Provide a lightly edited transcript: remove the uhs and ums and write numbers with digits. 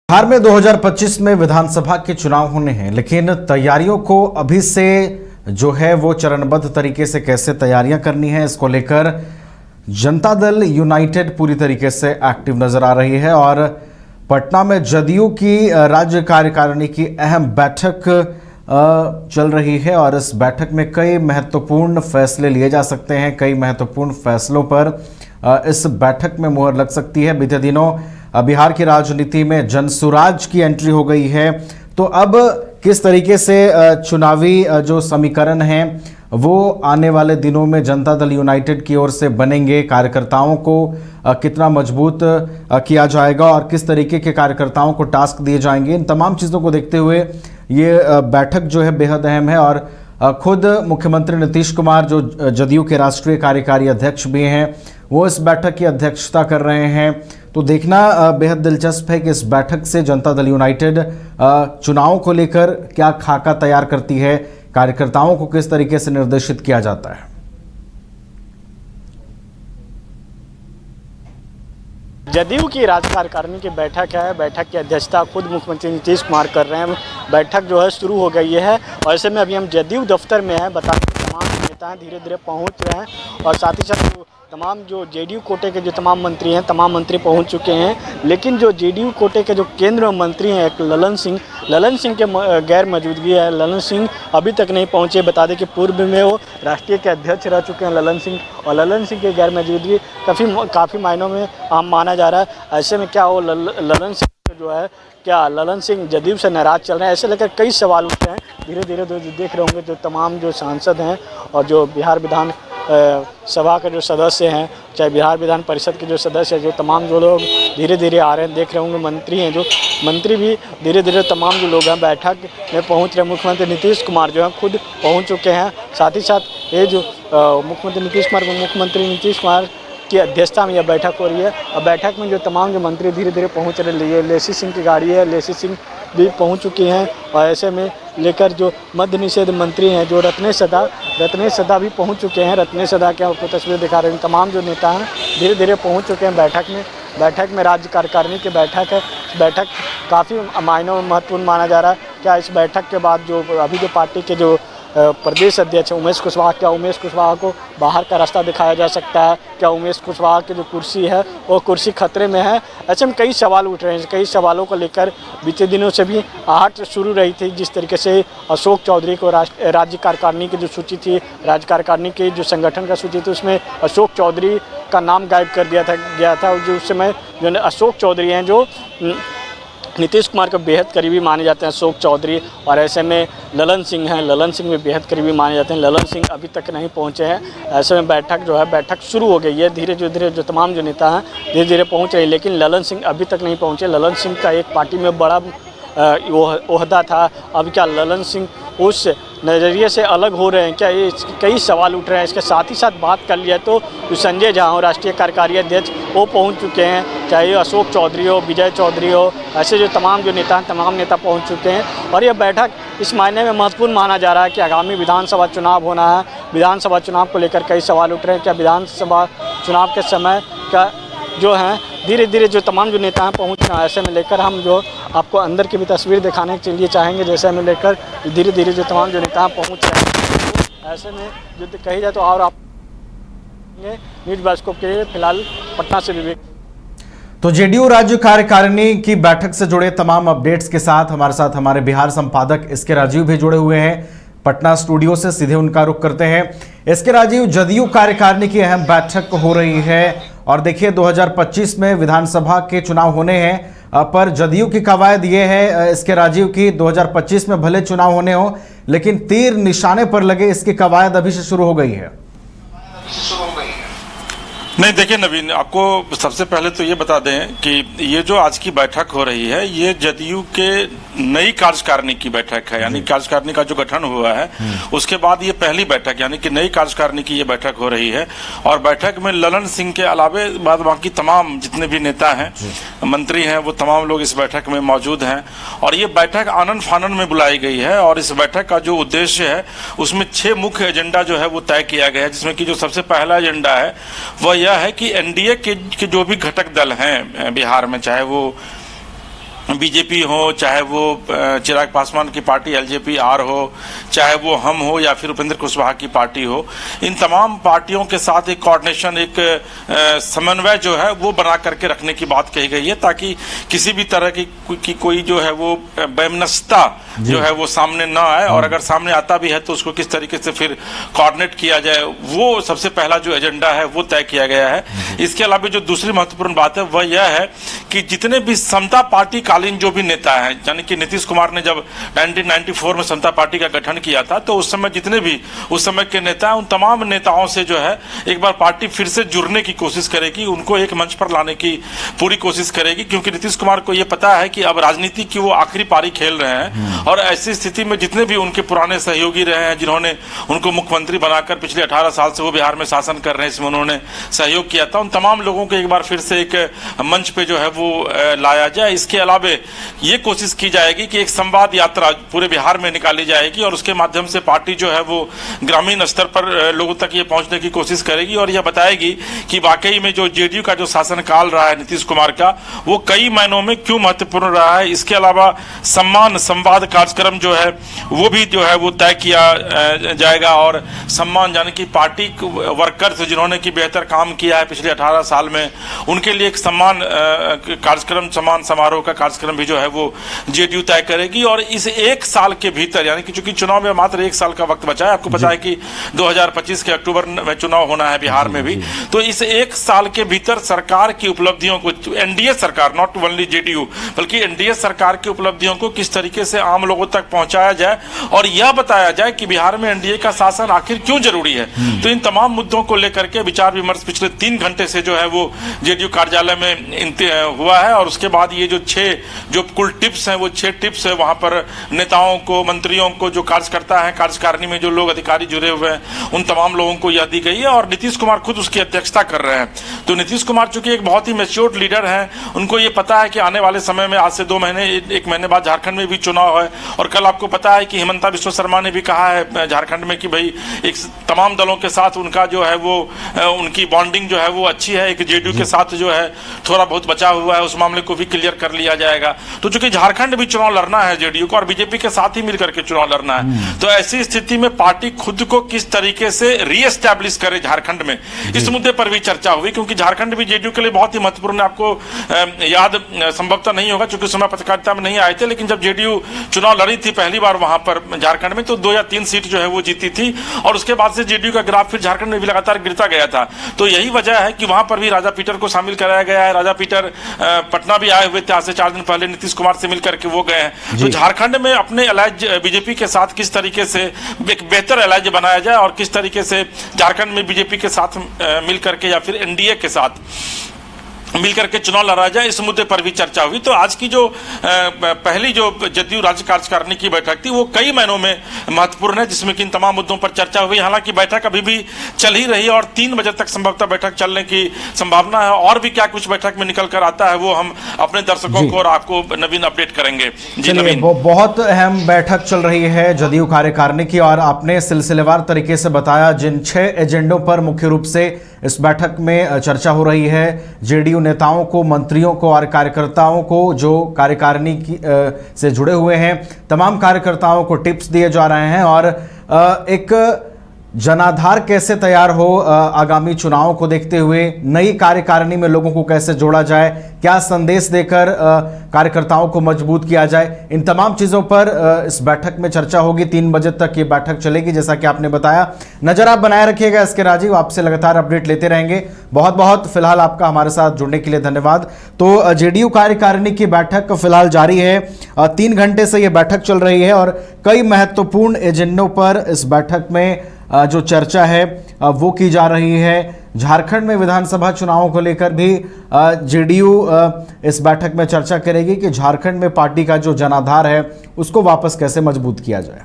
बिहार में 2025 में विधानसभा के चुनाव होने हैं, लेकिन तैयारियों को अभी से जो है वो चरणबद्ध तरीके से कैसे तैयारियां करनी है, इसको लेकर जनता दल यूनाइटेड पूरी तरीके से एक्टिव नजर आ रही है। और पटना में जदयू की राज्य कार्यकारिणी की अहम बैठक चल रही है और इस बैठक में कई महत्वपूर्ण फैसले लिए जा सकते हैं। कई महत्वपूर्ण फैसलों पर इस बैठक में मुहर लग सकती है। बीते दिनों बिहार की राजनीति में जनसुराज की एंट्री हो गई है, तो अब किस तरीके से चुनावी जो समीकरण हैं वो आने वाले दिनों में जनता दल यूनाइटेड की ओर से बनेंगे, कार्यकर्ताओं को कितना मजबूत किया जाएगा और किस तरीके के कार्यकर्ताओं को टास्क दिए जाएंगे, इन तमाम चीज़ों को देखते हुए ये बैठक जो है बेहद अहम है। और खुद मुख्यमंत्री नीतीश कुमार जो जदयू के राष्ट्रीय कार्यकारी अध्यक्ष भी हैं, वो इस बैठक की अध्यक्षता कर रहे हैं। तो देखना बेहद दिलचस्प है कि इस बैठक से जनता दल यूनाइटेड चुनाव को लेकर क्या खाका तैयार करती है, कार्यकर्ताओं को किस तरीके से निर्देशित किया जाता है। जदयू की राज्य कार्यकारिणी की बैठक है। बैठक की अध्यक्षता खुद मुख्यमंत्री नीतीश कुमार कर रहे हैं। बैठक जो है शुरू हो गई है और ऐसे में अभी हम जदयू दफ्तर में हैं। बता दें तमाम नेता धीरे धीरे पहुंच रहे हैं और साथ ही साथ तमाम जो जेडीयू कोटे के जो तमाम मंत्री हैं, तमाम मंत्री पहुंच चुके हैं। लेकिन जो जेडीयू कोटे के जो केंद्रीय मंत्री हैं, एक ललन सिंह के गैर मौजूदगी है। ललन सिंह अभी तक नहीं पहुंचे। बता दें कि पूर्व में वो राष्ट्रीय के अध्यक्ष रह चुके हैं ललन सिंह, और ललन सिंह की गैर मौजूदगी काफ़ी मायनों में आम माना जा रहा है। ऐसे में क्या वो ललन सिंह जो है, क्या ललन सिंह जदयू से नाराज चल रहे हैं, ऐसे लेकर कई सवाल उठ रहे हैं। धीरे धीरे जो देख रहे होंगे जो तमाम जो सांसद हैं और जो बिहार विधान सभा के जो सदस्य हैं, चाहे बिहार विधान परिषद के जो सदस्य हैं, जो तमाम जो लोग धीरे धीरे आ रहे हैं, देख रहे होंगे मंत्री हैं, जो मंत्री भी धीरे धीरे तमाम जो लोग हैं बैठक में पहुंच रहे हैं। मुख्यमंत्री नीतीश कुमार जो हैं खुद पहुंच चुके हैं। साथ ही साथ ये जो मुख्यमंत्री नीतीश कुमार की अध्यक्षता में यह बैठक हो रही है। और बैठक में जो तमाम जो मंत्री धीरे धीरे पहुंच रहे हैं, लेसी सिंह की गाड़ी है, लेसी सिंह भी पहुंच चुकी हैं। और ऐसे में लेकर जो मद्य निषेध मंत्री हैं, जो रत्नेश सदा भी पहुंच चुके हैं। रत्नेश सदा के आपको तस्वीर दिखा रहे हैं। तमाम जो नेता हैं धीरे धीरे पहुंच चुके हैं बैठक में राज्य कार्यकारिणी की बैठक है। बैठक काफ़ी मायनों में महत्वपूर्ण माना जा रहा है। क्या इस बैठक के बाद जो अभी जो पार्टी के जो प्रदेश अध्यक्ष उमेश कुशवाहा को बाहर का रास्ता दिखाया जा सकता है? क्या उमेश कुशवाहा की जो कुर्सी है वो कुर्सी खतरे में है? ऐसे में कई सवाल उठ रहे हैं। कई सवालों को लेकर बीते दिनों से भी आहट शुरू रही थी। जिस तरीके से अशोक चौधरी को राज्य कार्यकारिणी की जो सूची थी, राज्य कार्यकारिणी की जो संगठन का सूची थी, उसमें अशोक चौधरी का नाम गायब कर गया था। जो उस समय जो अशोक चौधरी हैं, जो नीतीश कुमार के बेहद करीबी माने जाते हैं अशोक चौधरी, और ऐसे में ललन सिंह भी बेहद करीबी माने जाते हैं। ललन सिंह अभी तक नहीं पहुंचे हैं। ऐसे में बैठक शुरू हो गई है। धीरे धीरे जो तमाम जो नेता हैं धीरे धीरे पहुंच रहे हैं, लेकिन ललन सिंह अभी तक नहीं पहुंचे। ललन सिंह का एक पार्टी में बड़ा ओहदा था। अब क्या ललन सिंह उस नज़रिए से अलग हो रहे हैं क्या? ये कई सवाल उठ रहे हैं। इसके साथ ही साथ बात कर लिया तो संजय झा हो, राष्ट्रीय कार्यकारी अध्यक्ष, वो पहुंच चुके हैं। चाहे अशोक चौधरी हो, विजय चौधरी हो, ऐसे जो तमाम जो नेता हैं, तमाम नेता पहुंच चुके हैं। और यह बैठक इस मायने में महत्वपूर्ण माना जा रहा है कि आगामी विधानसभा चुनाव होना है। विधानसभा चुनाव को लेकर कई सवाल उठ रहे हैं। क्या विधानसभा चुनाव के समय का जो है धीरे धीरे जो तमाम जो नेता हैं पहुँच रहे हैं। ऐसे में लेकर हम जो आपको अंदर की भी तस्वीर दिखाने के लिए चाहेंगे। जैसे में लेकर धीरे धीरे जो तमाम जो नेता पहुँच रहे हैं, ऐसे में जो कही जाए तो और आप न्यूज़ बास्कोप के लिए फिलहाल पटना से विवेक। तो जेडीयू राज्य कार्यकारिणी की बैठक से जुड़े तमाम अपडेट्स के साथ हमारे बिहार संपादक एसके राजीव भी जुड़े हुए हैं पटना स्टूडियो से। सीधे उनका रुख करते हैं। एसके राजीव, जदयू कार्यकारिणी की अहम बैठक हो रही है और देखिए 2025 में विधानसभा के चुनाव होने हैं, पर जदयू की कवायद ये है इसके राजीव की 2025 में भले चुनाव होने हो, लेकिन तीर निशाने पर लगे इसकी कवायद अभी से शुरू हो गई है। नहीं, देखिए नवीन, आपको सबसे पहले तो ये बता दें कि ये जो आज की बैठक हो रही है, ये जदयू के नई कार्यकारिणी की बैठक है। यानी कार्यकारिणी का जो गठन हुआ है उसके बाद ये पहली बैठक, यानी कि नई कार्यकारिणी की ये बैठक हो रही है। और बैठक में ललन सिंह के अलावे बाद बाकी तमाम जितने भी नेता हैं, मंत्री हैं, वो तमाम लोग इस बैठक में मौजूद हैं। और ये बैठक आनन फानन में बुलाई गई है और इस बैठक का जो उद्देश्य है उसमें 6 मुख्य एजेंडा जो है वो तय किया गया है, जिसमें कि जो सबसे पहला एजेंडा है वह यह है कि एनडीए के जो भी घटक दल हैं बिहार में, चाहे वो बीजेपी हो, चाहे वो चिराग पासवान की पार्टी एलजेपी आर हो, चाहे वो हम हो या फिर उपेंद्र कुशवाहा की पार्टी हो, इन तमाम पार्टियों के साथ एक कोऑर्डिनेशन, एक समन्वय जो है वो बना करके रखने की बात कही गई है, ताकि किसी भी तरह की कोई जो है वो वैमनस्यता जो है वो सामने ना आए, और अगर सामने आता भी है तो उसको किस तरीके से फिर कोऑर्डिनेट किया जाए, वो सबसे पहला जो एजेंडा है वो तय किया गया है। इसके अलावा जो दूसरी महत्वपूर्ण बात है वह यह है कि जितने भी समता पार्टी कालीन जो भी नेता हैं, यानी कि नीतीश कुमार ने जब 1994 में समता पार्टी का गठन किया था, तो उस समय जितने भी उस समय के नेता हैं, उन तमाम नेताओं से जो है एक बार पार्टी फिर से जुड़ने की कोशिश करेगी, उनको एक मंच पर लाने की पूरी कोशिश करेगी, क्योंकि नीतीश कुमार को यह पता है कि अब राजनीति की वो आखिरी पारी खेल रहे हैं, और ऐसी स्थिति में जितने भी उनके पुराने सहयोगी रहे हैं, जिन्होंने उनको मुख्यमंत्री बनाकर पिछले 18 साल से वो बिहार में शासन कर रहे हैं, इसमें उन्होंने सहयोग किया था, उन तमाम लोगों को एक बार फिर से एक मंच पे जो है वो लाया जाए। इसके अलावा ये कोशिश की जाएगी कि एक संवाद यात्रा पूरे बिहार में निकाली जाएगी, और उसके माध्यम से पार्टी जो है वो ग्रामीण स्तर पर लोगों तक ये पहुंचने की कोशिश करेगी, और यह बताएगी कि वाकई में जो जेडीयू का जो शासनकाल रहा है नीतीश कुमार का, वो कई मायनों में क्यों महत्वपूर्ण रहा है। इसके अलावा सम्मान संवाद कार्यक्रम जो है वो भी जो है वो तय किया जाएगा, और सम्मान यानी कि पार्टी वर्कर्स जिन्होंने की बेहतर काम किया है पिछले 18 साल में, उनके लिए एक सम्मान कार्यक्रम, सम्मान समारोह का कार्यक्रम भी जो है वो जेडीयू तय करेगी। और इस एक साल के भीतर, यानी कि चूंकि चुनाव में मात्र एक साल का वक्त बचा है, आपको पता है कि 2025 के अक्टूबर में चुनाव होना है बिहार में भी, तो इस एक साल के भीतर सरकार की उपलब्धियों को, एनडीए सरकार, नॉट ओनली जेडीयू बल्कि एनडीए सरकार की उपलब्धियों को किस तरीके से आम लोगों तक पहुंचाया जाए, और यह बताया जाए कि बिहार में एनडीए का शासन आखिर क्यों जरूरी है। तो इन तमाम मुद्दों को लेकर के विचार विमर्श पिछले 3 घंटे से जो है वो जेडीयू कार्यालय में हुआ है, और उसके बाद ये जो 6 जो कुल टिप्स हैं, वो 6 टिप्स है वहां पर नेताओं को, मंत्रियों को, जो कार्यकर्ता हैं, कार्यकारिणी में जो लोग अधिकारी जुड़े हुए हैं, उन तमाम लोगों को यह दी गई है, और नीतीश कुमार खुद उसकी अध्यक्षता कर रहे हैं। तो नीतीश कुमार चूंकि एक बहुत ही मैच्योर्ड लीडर हैं, उनको ये पता है कि आने वाले समय में, आज से 2 महीने 1 महीने बाद झारखंड में भी चुनाव है, और कल आपको पता है कि हिमंता बिस्वा शर्मा ने भी कहा है झारखंड में कि भाई एक तमाम दलों के साथ उनका जो है वो उनकी बॉन्डिंग जो है वो अच्छी है, एक जेडीयू के साथ जो है थोड़ा बहुत बचा हुआ है, उस मामले को भी क्लियर कर लिया जाएगा। तो चूंकि झारखंड भी चुनाव लड़ना है जेडीयू को, और बीजेपी के साथ ही मिलकर के चुनाव लड़ना है, तो ऐसी स्थिति में पार्टी खुद को किस तरीके से रीएस्टैब्लिश करे झारखंड में, इस मुद्दे पर भी चर्चा हुई, क्योंकि झारखंड भी जेडीयू के लिए बहुत ही महत्वपूर्ण है। आपको याद संभवतः नहीं होगा क्योंकि समय पत्रकारिता में नहीं आए थे, लेकिन जब जेडीयू चुनाव लड़ी थी पहली बार वहां पर झारखंड में, तो 2 या 3 सीट जो है वो जीती थी, और उसके बाद से जेडीयू का ग्राफ फिर झारखंड में भी लगातार गिरता गया था। तो यही वजह है कि वहां पर भी राजा पीटर को शामिल कराया गया है। राजा पीटर पटना भी आए हुए थे, आज से 4 दिन पहले नीतीश कुमार से मिलकर के वो गए हैं। तो झारखंड में अपने अलायज बीजेपी के साथ किस तरीके से एक बेहतर अलायज बनाया जाए, और किस तरीके से झारखंड में बीजेपी के साथ मिलकर के या फिर एनडीए के साथ मिलकर के चुनाव लड़ा जाए, इस मुद्दे पर भी चर्चा हुई। तो आज की जो पहली जो जदयू राज्य कार्यकारिणी की बैठक थी वो कई महीनों में महत्वपूर्ण है, जिसमें कि इन तमाम मुद्दों पर चर्चा हुई। हालांकि बैठक अभी भी चल ही रही है, और 3 बजे तक संभवतः बैठक चलने की संभावना है, और भी क्या कुछ बैठक में निकल कर आता है वो हम अपने दर्शकों को और आपको नवीन अपडेट करेंगे। जी नवीन, बहुत अहम बैठक चल रही है जदयू कार्यकारिणी की, और आपने सिलसिलेवार तरीके से बताया जिन 6 एजेंडों पर मुख्य रूप से इस बैठक में चर्चा हो रही है। जेडीयू नेताओं को, मंत्रियों को और कार्यकर्ताओं को जो कार्यकारिणी से जुड़े हुए हैं, तमाम कार्यकर्ताओं को टिप्स दिए जा रहे हैं, और एक जनाधार कैसे तैयार हो आगामी चुनावों को देखते हुए, नई कार्यकारिणी में लोगों को कैसे जोड़ा जाए, क्या संदेश देकर कार्यकर्ताओं को मजबूत किया जाए, इन तमाम चीज़ों पर इस बैठक में चर्चा होगी। 3 बजे तक ये बैठक चलेगी, जैसा कि आपने बताया। नजर आप बनाए रखिएगा इसके राजीव, आपसे लगातार अपडेट लेते रहेंगे। बहुत बहुत फिलहाल आपका हमारे साथ जुड़ने के लिए धन्यवाद। तो जेडीयू कार्यकारिणी की बैठक फिलहाल जारी है, 3 घंटे से ये बैठक चल रही है, और कई महत्वपूर्ण एजेंडों पर इस बैठक में जो चर्चा है वो की जा रही है। झारखंड में विधानसभा चुनावों को लेकर भी जेडीयू इस बैठक में चर्चा करेगी कि झारखंड में पार्टी का जो जनाधार है उसको वापस कैसे मजबूत किया जाए।